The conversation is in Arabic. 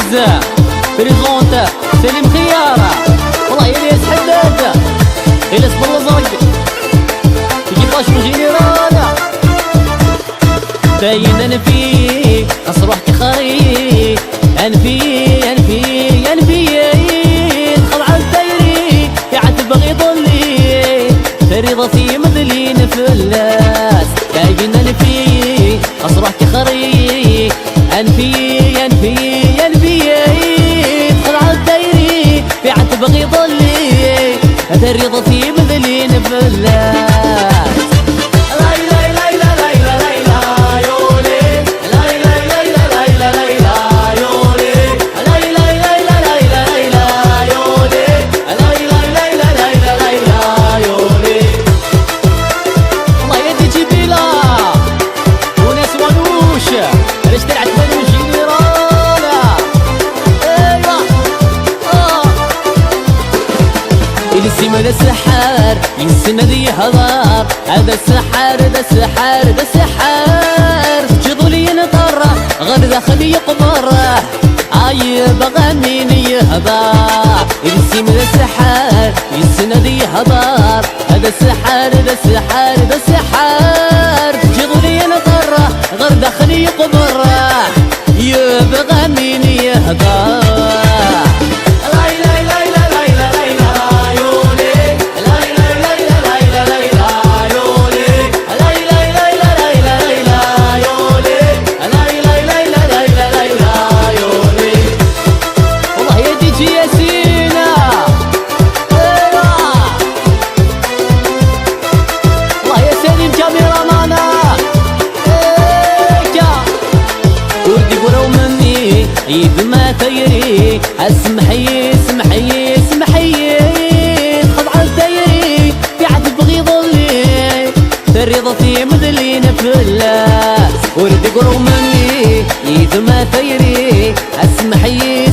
بريزونت سليم خيارة والله الياس حداد الياس بالازرق يجيباش من جينيرالا باين انا فيك اصروحك خري انفي دخل على الدايري قاعد تبغي ضلي فريضتي مذلين فلاس باين انا فيك اصروحك خري انفي دخل على الدايري قاعد تبغي ضلي فريضتي مذلين فلاس هذا السحار ينسن ذي هضار هذا السحار جذولي نطره غير داخلي يقبره بغى مين يهضر ينسي من السحار ينسن ذي هضار هذا السحار جذولي نطره غير داخلي يقبره يبغى مين يهضر يد ما تيري اسمحي خضع الدايري قاعد تبغي ضلي فريضتي مذلين فلاس ورد قرو مني يد ما تيري اسمحي